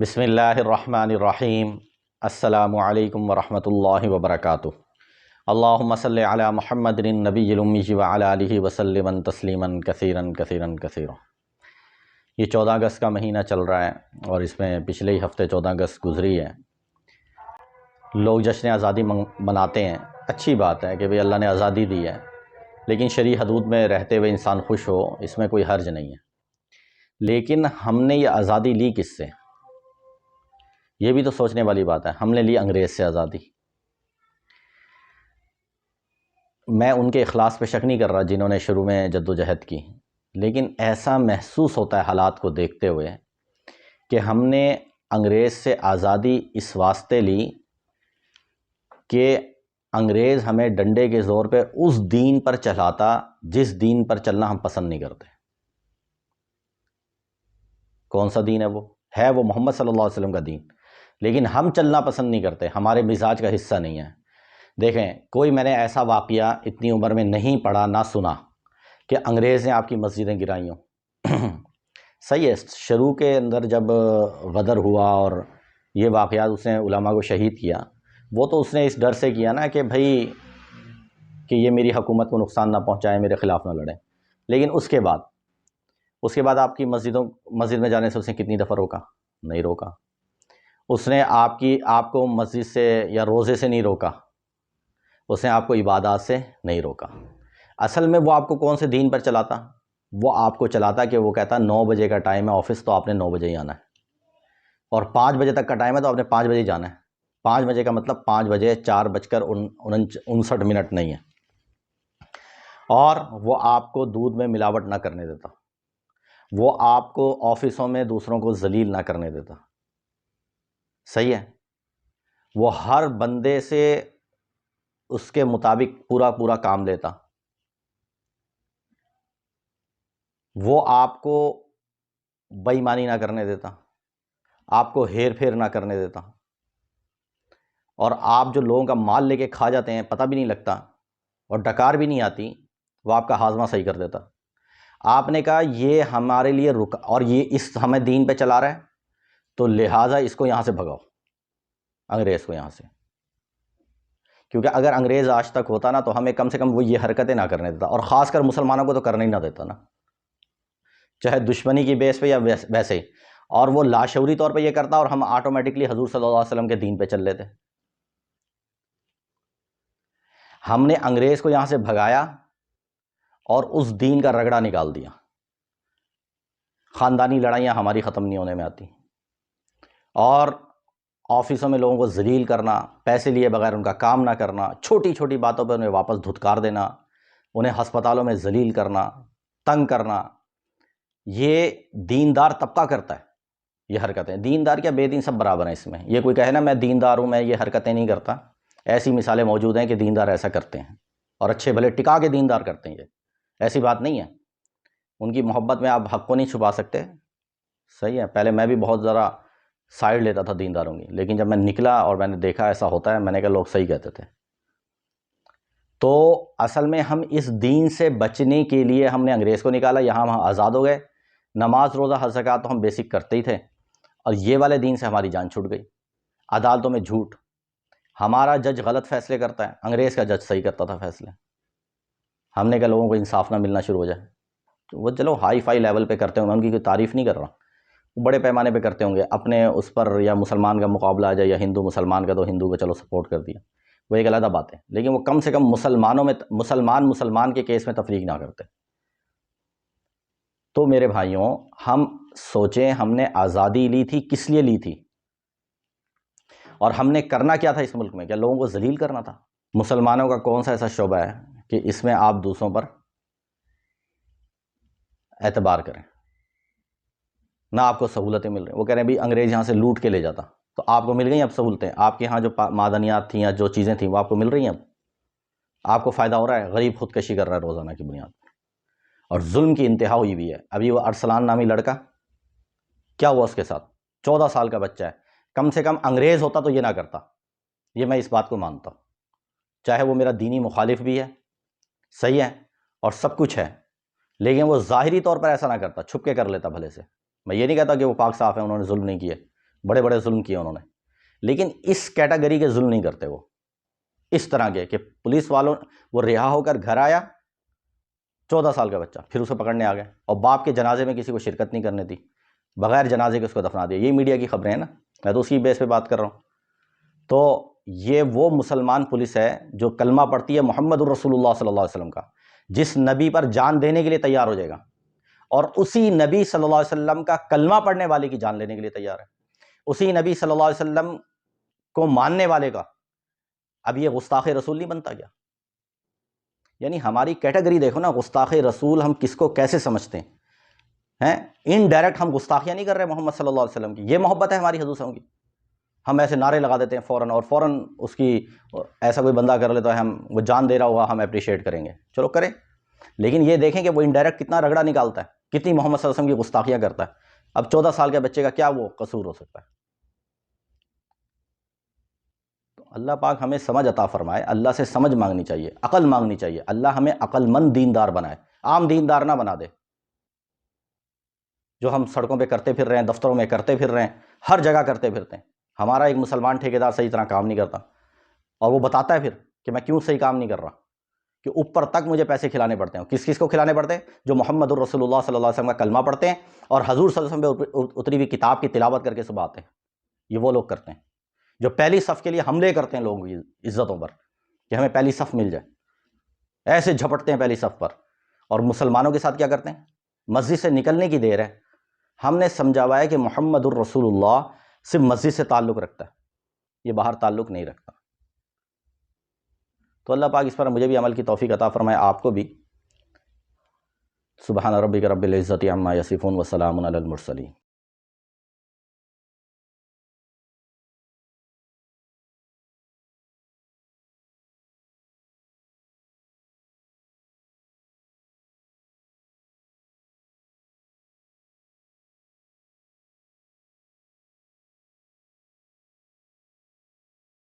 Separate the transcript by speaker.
Speaker 1: بسم اللہ الرحمن الرحیم۔ السلام علیکم ورحمۃ اللہ وبرکاتہ۔ اللہم صلی علی محمد النبی الامی وعلی آلہ وسلم تسلیما کثیرا کثیرا کثیرا۔ یہ 14 اگست کا مہینہ چل رہا ہے اور اس میں پچھلے ہی ہفتے 14 اگست گزری ہے۔ لوگ جشن آزادی مناتے ہیں، اچھی بات ہے کہ بھئی اللہ نے آزادی دی ہے، لیکن شرعی حدود میں رہتے ہوئے انسان خوش ہو، اس میں کوئی حرج نہیں ہے۔ لیکن ہم نے یہ آزادی لی کس سے؟ یہ بھی تو سوچنے والی بات ہے۔ ہم نے لی انگریز سے آزادی۔ میں ان کے اخلاص پہ شک نہیں کر رہا جنہوں نے شروع میں جد و جہد کی، لیکن ایسا محسوس ہوتا ہے حالات کو دیکھتے ہوئے کہ ہم نے انگریز سے آزادی اس واسطے لی کہ انگریز ہمیں ڈنڈے کے زور پہ اس دین پر چلاتا جس دین پر چلنا ہم پسند نہیں کرتے۔ کون سا دین ہے وہ؟ ہے وہ محمد صلی اللہ علیہ وسلم کا دین، لیکن ہم چلنا پسند نہیں کرتے، ہمارے مزاج کا حصہ نہیں ہے۔ دیکھیں، کوئی میں نے ایسا واقعہ اتنی عمر میں نہیں پڑھا نہ سنا کہ انگریز نے آپ کی مسجدیں گرائی ہوں۔ صحیح ہے، شروع کے اندر جب غدر ہوا اور یہ واقعات اس نے علماء کو شہید کیا، وہ تو اس نے اس ڈر سے کیا نا کہ بھائی کہ یہ میری حکومت کو نقصان نہ پہنچائے، میرے خلاف نہ لڑیں۔ لیکن اس کے بعد آپ کی مسجد میں جانے سے اس نے کتنی دفعہ روکا؟ نہیں روکا۔ اس نے آپ کو مسجد سے یا روزے سے نہیں روکا، اس نے آپ کو عبادات سے نہیں روکا۔ اصل میں وہ آپ کو کون سے دین پر چلاتا؟ وہ آپ کو چلاتا کہ وہ کہتا 9 بجے کا ٹائم ہے آفس، تو آپ نے 9 بجے ہی آنا ہے، اور 5 بجے تک کا ٹائم ہے تو آپ نے 5 بجے ہی جانا ہے۔ 5 بجے کا مطلب 5 بجے 4:59 نہیں ہے۔ اور وہ آپ کو دودھ میں ملاوٹ نہ کرنے دیتا، وہ آپ کو آفسوں میں دوسروں کو ذلیل نہ کرنے دیتا۔ صحیح ہے، وہ ہر بندے سے اس کے مطابق پورا کام لیتا، وہ آپ کو بے ایمانی نہ کرنے دیتا، آپ کو ہیر پھیر نہ کرنے دیتا، اور آپ جو لوگوں کا مال لے کے کھا جاتے ہیں پتہ بھی نہیں لگتا اور ڈکار بھی نہیں آتی، وہ آپ کا ہاضمہ صحیح کر دیتا۔ آپ نے کہا یہ ہمارے لیے اور یہ ہمیں دین پہ چلا رہا ہے، تو لہٰذا اس کو یہاں سے بھگاؤ، انگریز کو یہاں سے۔ کیونکہ اگر انگریز آج تک ہوتا نا تو ہمیں کم سے کم وہ یہ حرکتیں نہ کرنے دیتا، اور خاص کر مسلمانوں کو تو کرنے ہی نہ دیتا نا، چاہے دشمنی کی بیس پہ یا ویسے ہی۔ اور وہ لاشعوری طور پہ یہ کرتا اور ہم آٹومیٹکلی حضور صلی اللہ علیہ وسلم کے دین پہ چل لیتے۔ ہم نے انگریز کو یہاں سے بھگایا اور اس دین کا رگڑا نکال دیا۔ خاندانی لڑائیاں ہماری ختم نہیں ہونے میں آتی، اور آفسوں میں لوگوں کو ذلیل کرنا، پیسے لیے بغیر ان کا کام نہ کرنا، چھوٹی چھوٹی باتوں پہ انہیں واپس دھتکار دینا، انہیں ہسپتالوں میں ذلیل کرنا، تنگ کرنا، یہ دیندار طبقہ کرتا ہے یہ حرکتیں۔ دیندار کیا بے دین سب برابر ہیں اس میں۔ یہ کوئی کہے نا میں دیندار ہوں، میں یہ حرکتیں نہیں کرتا، ایسی مثالیں موجود ہیں کہ دیندار ایسا کرتے ہیں اور اچھے بھلے ٹکا کے دیندار کرتے ہیں۔ یہ ایسی بات نہیں ہے، ان کی محبت میں آپ حق کو نہیں چھپا سکتے۔ صحیح ہے، پہلے میں بھی بہت ذرا سائڈ لیتا تھا دینداروں کی، لیکن جب میں نکلا اور میں نے دیکھا ایسا ہوتا ہے، میں نے کہا لوگ صحیح کہتے تھے۔ تو اصل میں ہم اس دین سے بچنے کے لیے ہم نے انگریز کو نکالا، یہاں ہم آزاد ہو گئے۔ نماز روزہ حج زکوٰۃ تو ہم بیسک کرتے ہی تھے، اور یہ والے دین سے ہماری جان چھوٹ گئی۔ عدالتوں میں جھوٹ، ہمارا جج غلط فیصلے کرتا ہے، انگریز کا جج صحیح کرتا تھا فیصلے۔ ہم نے کہا لوگوں کو انصاف نہ ملنا شروع ہو جائے، تو وہ چلو ہائی فائی لیول پہ کرتے ہوں، میں ان کی کوئی تعریف نہیں کر رہا، بڑے پیمانے پہ کرتے ہوں گے اپنے اس پر، یا مسلمان کا مقابلہ آ جائے یا ہندو مسلمان کا تو ہندو کو چلو سپورٹ کر دیا، وہ ایک علیحدہ بات ہے، لیکن وہ کم سے کم مسلمان کے کیس میں تفریق نہ کرتے۔ تو میرے بھائیوں، ہم سوچیں ہم نے آزادی لی تھی کس لیے لی تھی، اور ہم نے کرنا کیا تھا اس ملک میں؟ کیا لوگوں کو ذلیل کرنا تھا؟ مسلمانوں کا کون سا ایسا شعبہ ہے کہ اس میں آپ دوسروں پر اعتبار کریں؟ نہ آپ کو سہولتیں مل رہی ہیں۔ وہ کہہ رہے ہیں بھائی انگریز یہاں سے لوٹ کے لے جاتا، تو آپ کو مل گئی اب سہولتیں؟ آپ کے ہاں جو معدنیات تھیں یا جو چیزیں تھیں وہ آپ کو مل رہی ہیں؟ اب آپ کو فائدہ ہو رہا ہے؟ غریب خودکشی کر رہا ہے روزانہ کی بنیاد پر، اور ظلم کی انتہا ہوئی بھی ہے۔ ابھی وہ ارسلان نامی لڑکا، کیا ہوا اس کے ساتھ؟ 14 سال کا بچہ ہے۔ کم سے کم انگریز ہوتا تو یہ نہ کرتا، یہ میں اس بات کو مانتا ہوں، چاہے وہ میرا دینی مخالف بھی ہے، صحیح ہے، اور سب کچھ ہے، لیکن وہ ظاہری طور پر ایسا نہ کرتا، چھپ کے کر لیتا بھلے سے۔ میں یہ نہیں کہتا کہ وہ پاک صاف ہے، انہوں نے ظلم نہیں کیے، بڑے بڑے ظلم کیے انہوں نے، لیکن اس کیٹیگری کے ظلم نہیں کرتے وہ، اس طرح کے کہ پولیس والوں وہ رہا ہو کر گھر آیا 14 سال کا بچہ، پھر اسے پکڑنے آ گئے اور باپ کے جنازے میں کسی کو شرکت نہیں کرنے دی، بغیر جنازے کے اس کو دفنا دیا۔ یہ میڈیا کی خبریں ہیں نا، میں تو اسی بیس پہ بات کر رہا ہوں۔ تو یہ وہ مسلمان پولیس ہے جو کلمہ پڑھتی ہے محمد الرسول اللہ صلی اللہ علیہ وسلم کا، جس نبی پر جان دینے کے لیے تیار ہو جائے گا، اور اسی نبی صلی اللہ علیہ وسلم کا کلمہ پڑھنے والے کی جان لینے کے لیے تیار ہے، اسی نبی صلی اللہ علیہ وسلم کو ماننے والے کا۔ اب یہ گستاخ رسول نہیں بنتا کیا؟ یعنی ہماری کیٹیگری دیکھو نا، گستاخ رسول ہم کس کو کیسے سمجھتے ہیں؟ انڈائریکٹ ہم گستاخیاں نہیں کر رہے محمد صلی اللہ علیہ وسلم کی، یہ محبت ہے ہماری حضور صلی اللہ علیہ وسلم کی؟ ہم ایسے نعرے لگا دیتے ہیں فوراً، اور فوراً اس کی ایسا کوئی بندہ کر لے تو ہم وہ جان دے رہا ہوگا ہم اپریشیٹ کریں گے، چلو کریں، لیکن یہ دیکھیں کہ وہ انڈائریکٹ کتنا رگڑا نکالتا ہے، کتنی محمد صلی اللہ علیہ وسلم کی گستاخیاں کرتا ہے۔ اب 14 سال کے بچے کا کیا وہ قصور ہو سکتا ہے؟ تو اللہ پاک ہمیں سمجھ عطا فرمائے، اللہ سے سمجھ مانگنی چاہیے، عقل مانگنی چاہیے، اللہ ہمیں عقل مند دیندار بنائے، عام دیندار نہ بنا دے جو ہم سڑکوں پہ کرتے پھر رہے ہیں، دفتروں میں کرتے پھر رہے ہیں، ہر جگہ کرتے پھرتے ہیں۔ ہمارا ایک مسلمان ٹھیکیدار صحیح طرح کام نہیں کرتا، اور وہ بتاتا ہے پھر کہ میں کیوں صحیح کام نہیں کر رہا، کہ اوپر تک مجھے پیسے کھلانے پڑتے ہیں۔ کس کس کو کھلانے پڑتے ہیں؟ جو محمد الرسول اللہ صلی اللہ علیہ وسلم کا کلمہ پڑھتے ہیں اور حضور صلی اللہ علیہ وسلم پہ اتری ہوئی کتاب کی تلاوت کر کے صبح آتے ہیں، یہ وہ لوگ کرتے ہیں جو پہلی صف کے لیے حملے کرتے ہیں لوگوں کی عزتوں پر کہ ہمیں پہلی صف مل جائے، ایسے جھپٹتے ہیں پہلی صف پر۔ اور مسلمانوں کے ساتھ کیا کرتے ہیں؟ مسجد سے نکلنے کی دیر ہے، ہم نے سمجھا ہوا ہے کہ محمد الرسول اللہ صرف مسجد سے تعلق رکھتا ہے، یہ باہر تعلق نہیں رکھتا۔ تو اللہ پاک اس پر مجھے بھی عمل کی توفیق عطا فرمائے، آپ کو بھی۔ سبحان ربک رب العزت عما یصفون وسلام علی المرسلین۔